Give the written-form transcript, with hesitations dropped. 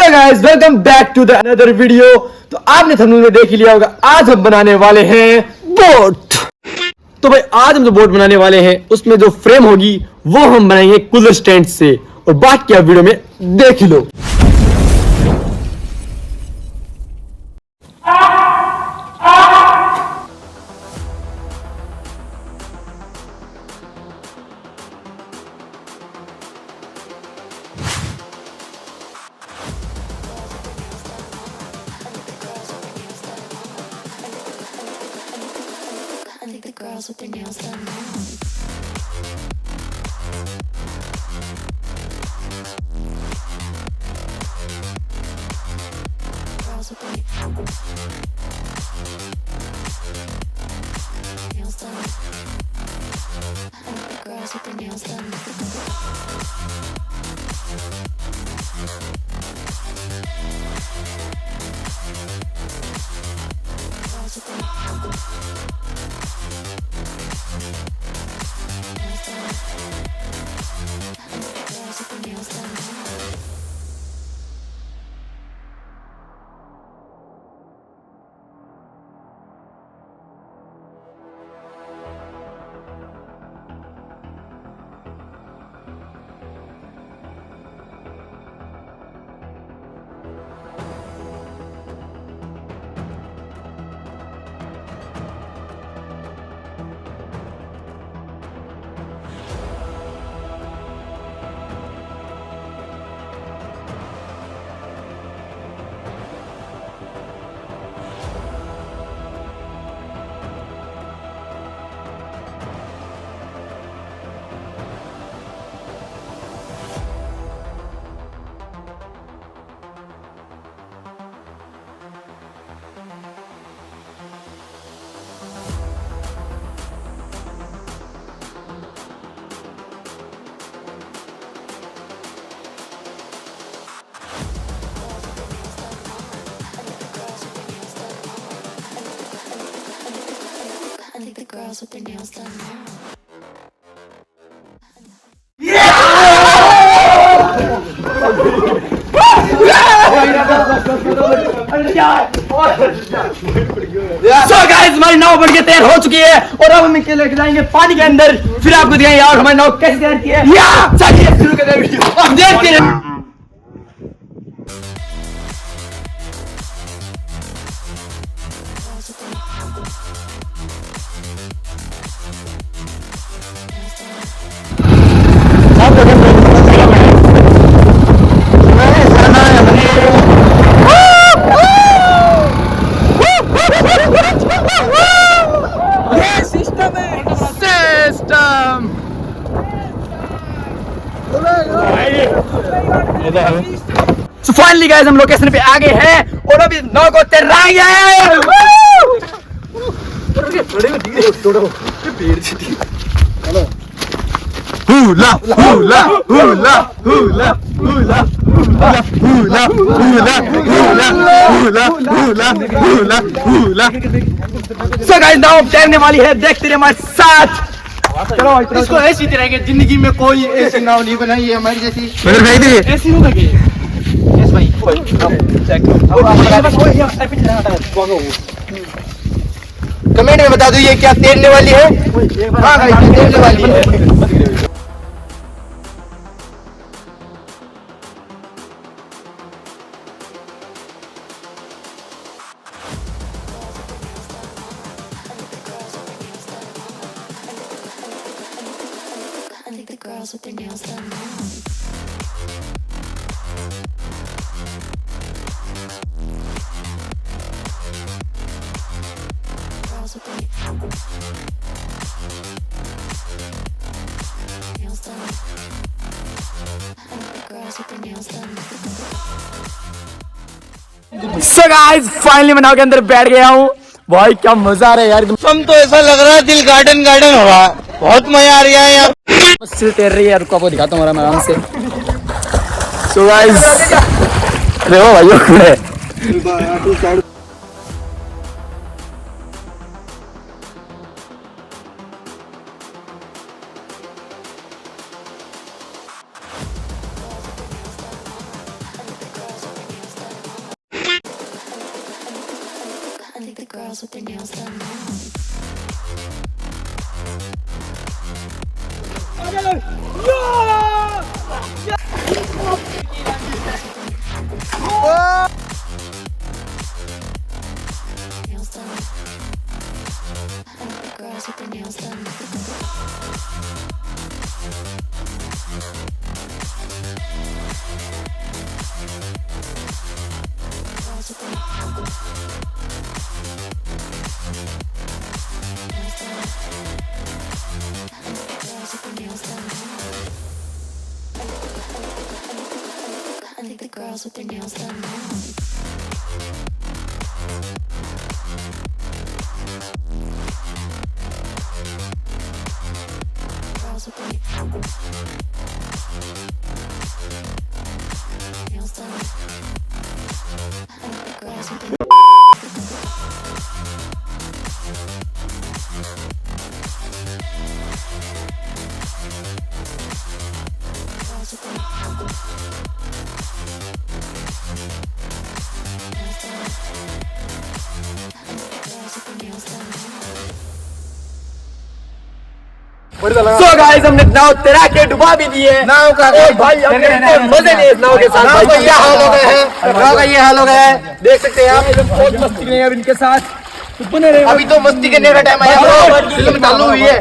Hey guys welcome back to the another video. तो आपने thumbnail में देख ही लिया होगा, आज हम बनाने वाले हैं बोट। तो भाई आज हम जो बोट बनाने वाले हैं उसमें जो फ्रेम होगी वो हम बनाएंगे कूलर स्टैंड से, और बाकी आप वीडियो में देख ही लो। I think the girls with their nails done now. Girls with their nails done. I think the girls with their nails done. Girls with their nails done. I think the girls with their nails done now. So guys, हमारी नाव बन के तैयार हो चुकी है और अब हम इनके लेके जाएंगे पानी के अंदर, फिर आपको दिखाएंगे यार हमारी नाव कैसे तैयार की है। चलिए शुरू करते हैं वीडियो। अब देखते हैं। So finally guys हम लोकेशन पे आ गए हैं और अभी नाव को तैराएंगे। हुला हुला हुला हुला हुला हुला हुला हुला हुला हुला हुला। So guys नाव तैरने वाली है, देखते रहिए हमारे साथ। चलो इसको ऐसी तैरेंगे, जिंदगी में कोई ऐसी नाव नहीं बनाई है हमारी जैसी। मेरे भाई दी ऐसी नहीं लगी। यस भाई कमेंट में बता दो ये क्या तैरने वाली है। हाँ भाई तैरने वाली है। I think the girls with their nails done now. Girls with their nails done. I think the girls with their nails done. So guys finally मैं नाव के अंदर बैठ गया हूँ। भाई क्या मजा आ रहा है यार, तुम तो ऐसा लग रहा है दिल गार्डन गार्डन हो रहा है, बहुत मजा आ रहा है यार। मस्त तैर रही है यार, आपको दिखाता हूँ आराम से। So guys अरे ओ भाई खड़े the girls with their nails done now. Nails done. The girls with their nails done. Girls with their nails done. I think the girls with their nails done now. Girls with their nails done. I think the girls with their girls with their nails done. I think the girls with their nails done now. So guys हमने नाव तैरा के डुबा भी दिए नाव का भाई हमने मजे लिए इस नाव के साथ नाव का ये हाल हो गया है नाव का ये हाल हो गया है देख सकते हैं आप बहुत मस्ती कर रहे हैं अब इनके साथ अभी तो मस्ती करने का टाइम आया फिल्म चालू हुई है